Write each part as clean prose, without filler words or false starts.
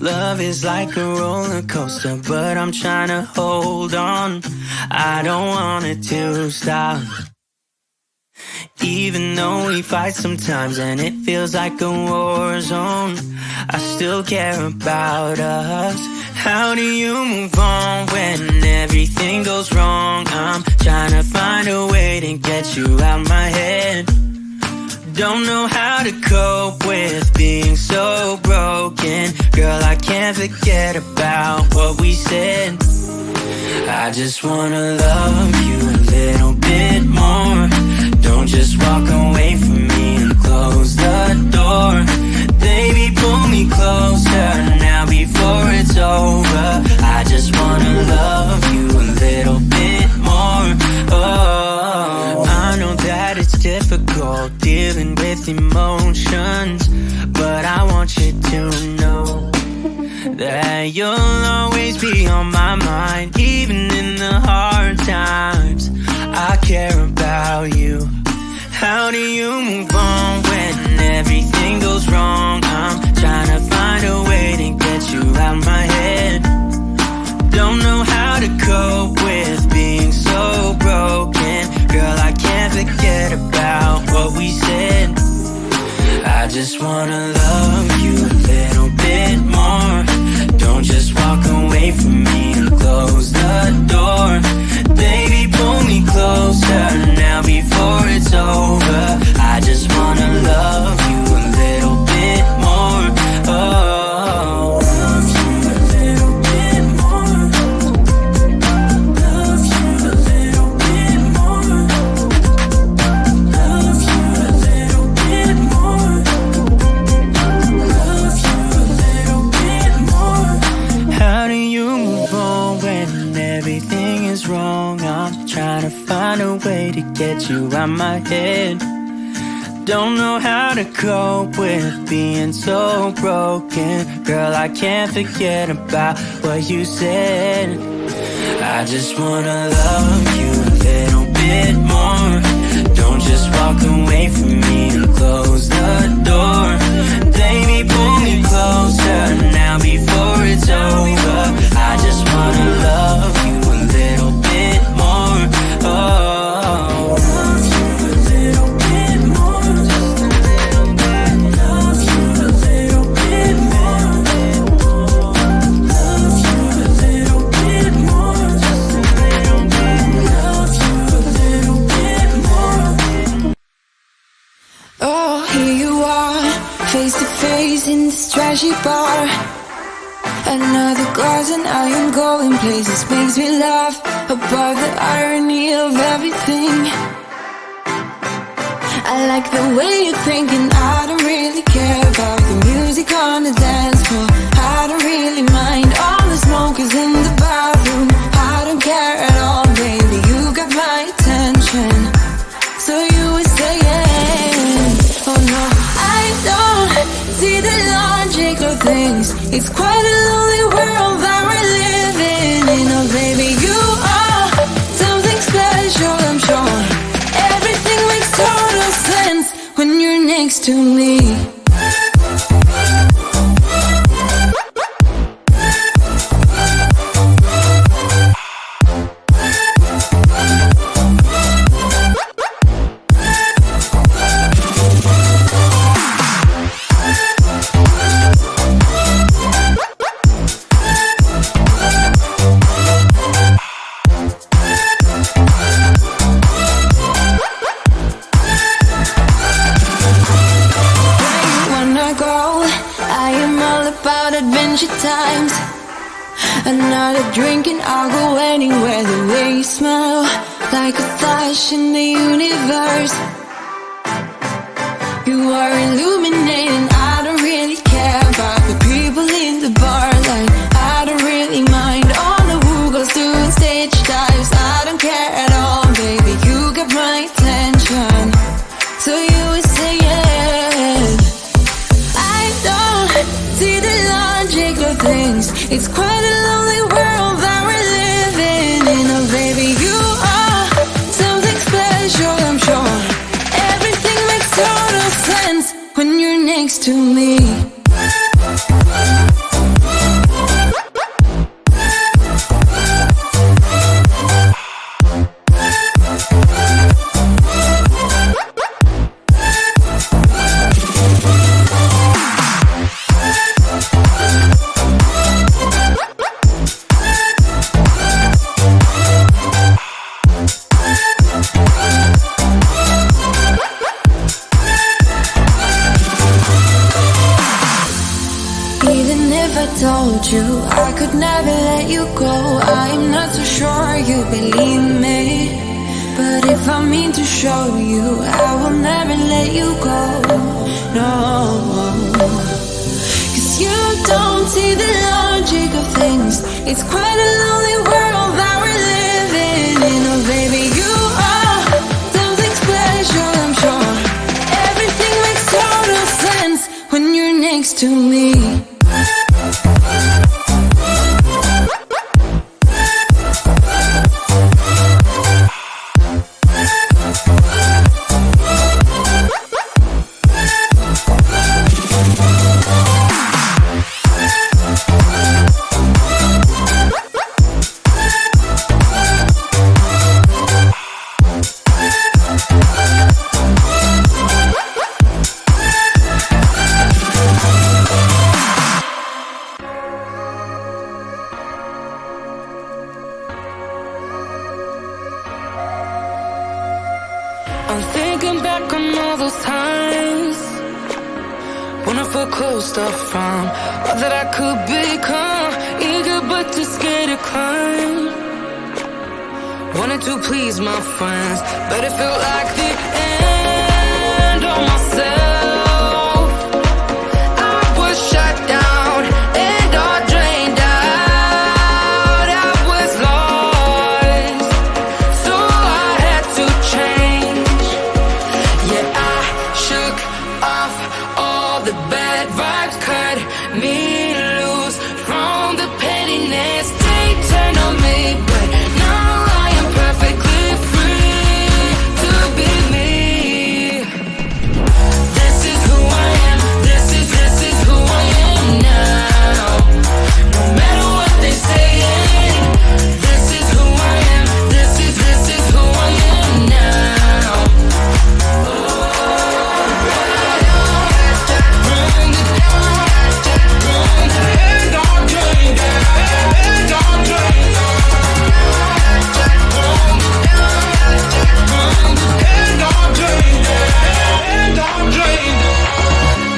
Love is like a roller coaster, but I'm trying to hold on. I don't want it to stop. Even though we fight sometimes and it feels like a war zone, I still care about us. How do you move on when everything goes wrong? I'm trying to find a way to get you out my head. Don't know how to cope with being so broken. Girl, I can't forget about what we said. I just wanna love you a little bit more. Don't just walk away from me and close the door. Baby, pull me closer now before it's over. I just wanna love you a little bit more. Oh, I know that it's difficult dealing with emotions, but I want you to know that you'll always be on my mind. Even in the hard times, I care about you. How do you move on when everything goes wrong? I'm trying to find a way to get you out my head. Don't know how to cope with being so broken. Girl, I can't forget about what we said. I just wanna love you a little bit more. Don't just walk away from me and close the door. Baby, pull me closer now before it's over. I just wanna love you a little bit more. Oh, love you a little bit more. Love you a little bit more. Love you a little bit more. Love you a little bit more. How do you move on when everything is wrong? I'm trying to find a way to get you out my head. Don't know how to cope with being so broken. Girl, I can't forget about what you said. I just wanna love you a little bit more. Don't just walk away from me and close the door. Baby, pull me closer now before it's over. I just wanna love you a little bit more. Oh, love you a little bit more. Just a little bit. Love you a little bit more. Love you a little bit more. Just a little bit. Love you a little bit more. Oh, here you are, face to face in this trashy bar. Another glass and I am going places. Makes me laugh about the irony of everything. I like the way you're thinking. I don't really care about the music on the dance floor. I don't really mind all the smokers in the bathroom. I don't care at all, baby. You got my attention. So you were saying, oh no, I don't see the logic of things. It's quite a lonely world that we're living in. Oh baby, you are something special, I'm sure. Everything makes total sense when you're next to me. Times another drink and I'll go anywhere. The way you smell, like a flash in the universe. You are illuminating. I don't really care about the people in the bar. Like I don't really mind all the who goes doing stage dives. I don't care at all, baby. You got my attention. So you were saying, I don't see the logic of things. It's quite a lonely world that we're living in. Oh baby, you are something special, I'm sure. Everything makes total sense when you're next to me. Even if I told you I could never let you go, I'm not so sure you believe me. But if I mean to show you, I will never let you go. No, 'cause you don't see the logic of things. It's quite a lonely world that we're living in. Oh baby, you are something special, I'm sure. Everything makes total sense when you're next to me. I'm thinking back on all those times when I felt closed off from all that I could become. Eager but too scared to climb. Wanted to please my friends, but it felt like the end on myself. I was shut down and all drained out. I was lost, so I had to change. Yeah, I shook off all the bad vibes, cut me loose from the pettiness. They turned on me, but now I am perfectly free to be me. This is who I am. This is who I am now. No matter what they say, this is who I am. This is who I am now.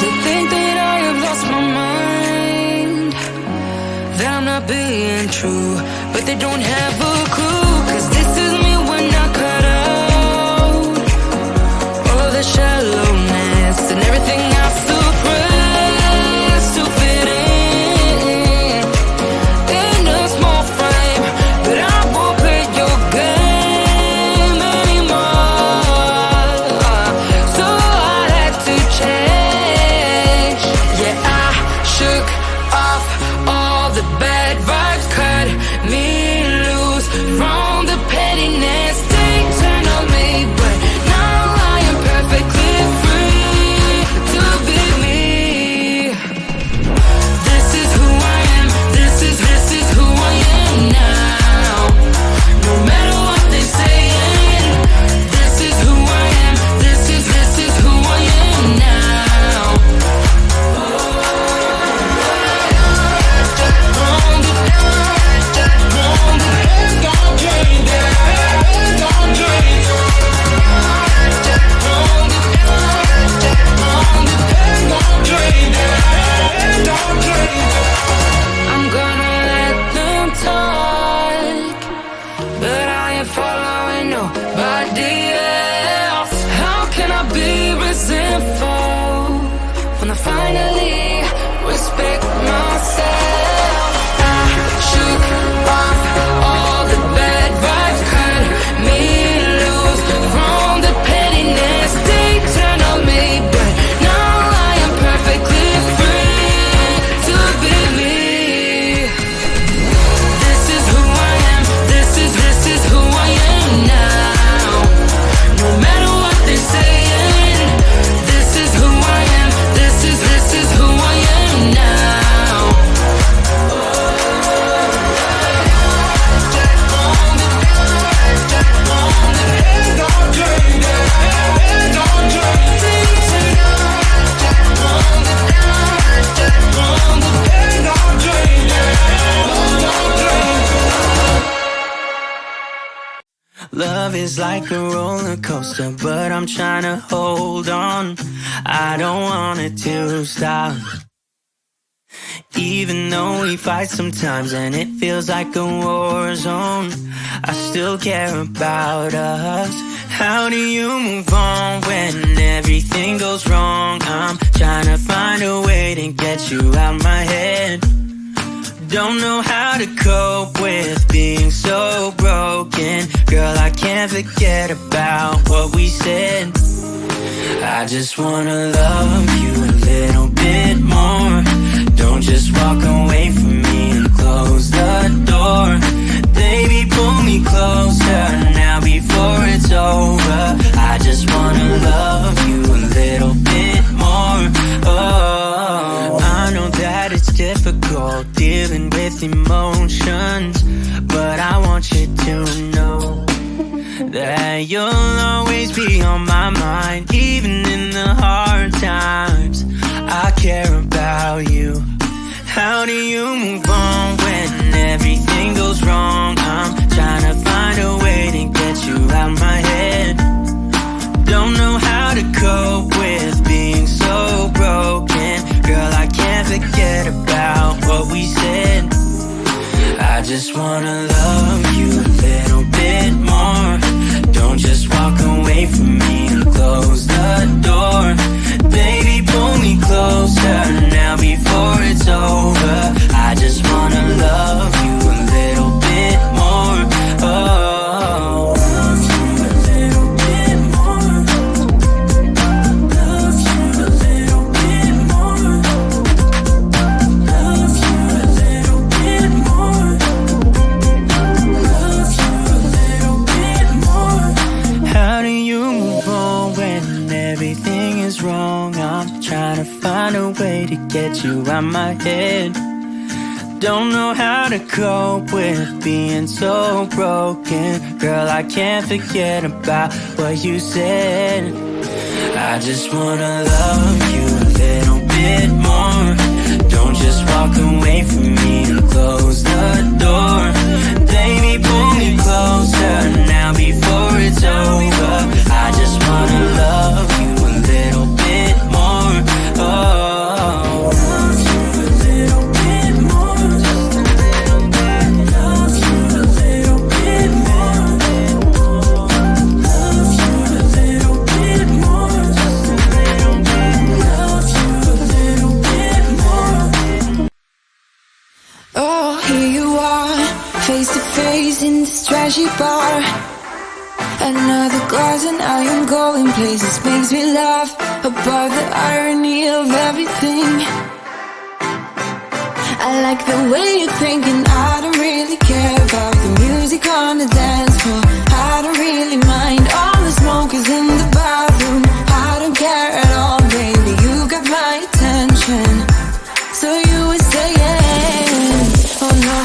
They think that I have lost my mind, that I'm not being true, but they don't have a clue. 'Cause this is me when I cut out all the shallowness and everything I suppress to fit in a small frame. But I won't play your game anymore, so I had to change. Yeah, I shook off all the bad vibes, cut me loose from the pettiness. They turned on me, but now I am perfectly free to be me. This is who I am. This is who I am now. No matter what they say, this is who I am. This is who I am now. I'm gonna let them talk, but I ain't following nobody else. How can I be resentful when I finally respect myself? I shook off all the bad vibes, cut me loose from the pettiness. They turned on me, but now I am perfectly free to be me. This is who I am. This is who I am now. No matter what they say, this is who I am. This is who I am now. Love is like a roller coaster, but I'm trying to hold on. I don't want it to stop. Even though we fight sometimes and it feels like a war zone, I still care about us. How do you move on when everything goes wrong? I'm trying to find a way to get you out my head. Don't know how to cope with being so broken. Girl, I can't forget about what we said. I just wanna love you a little bit more. Don't just walk away from me and close the door. Baby, pull me closer now before it's over. I just wanna love you a little bit more. Oh, I know that it's difficult dealing with emotions, but I want you to know that you'll always be on my mind. Even in the hard times, I care about you. How do you move on when everything goes wrong? I'm trying to find a way to get you out my head. Don't know how to cope with being so broken. Girl, I can't forget about what we said. I just wanna love you a little bit more. Don't just walk away from me and close the door. Baby, pull me closer now before it's over. I just wanna love you a little bit more. Oh, love you a little bit more. Love you a little bit more. Love you a little bit more. Love you a little bit more. How do you move on when everything is wrong? I'm trying to find a way to get you out my head. Don't know how to cope with being so broken. Girl, I can't forget about what you said. I just wanna love you a little bit more. Don't just walk away from me and close the door. Baby, pull me closer now before it's over. I just wanna love you a little bit more. Oh, love you a little bit more. Just a little bit. Love you a little bit more. Love you a little bit more. Just a little bit. Love you a little bit more. Oh, here you are, face to face in this trashy bar. Another glass and I am going places. Makes me laugh about the irony of everything. I like the way you're thinking. I don't really care about the music on the dance floor. I don't really mind all the smokers in the bathroom. I don't care at all, baby. You got my attention. So you were saying, oh no,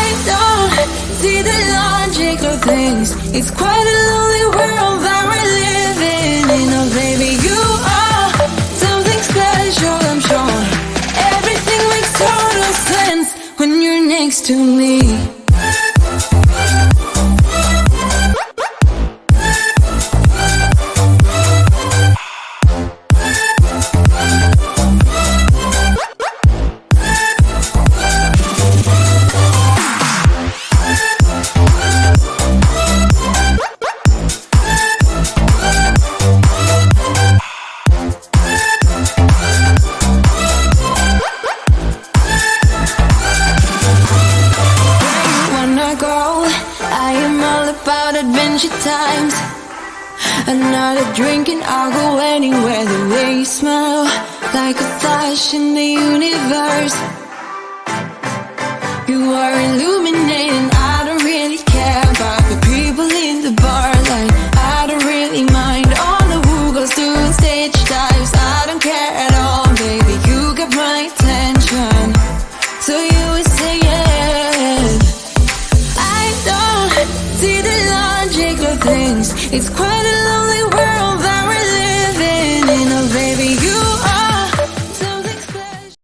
I don't see the logic of things. It's quite a lonely world that we're living in. Oh baby, you are something special, I'm sure. Everything makes total sense when you're next to me. Times another drink and I'll go anywhere. The way you smell, like a flash in the universe. You are illuminating. I don't really care about the people in the bar. Like I don't really mind all the who goes doing stage dives. I don't care at all, baby. You got my attention. So you were saying, I don't see the logic of things. It's quite a lonely world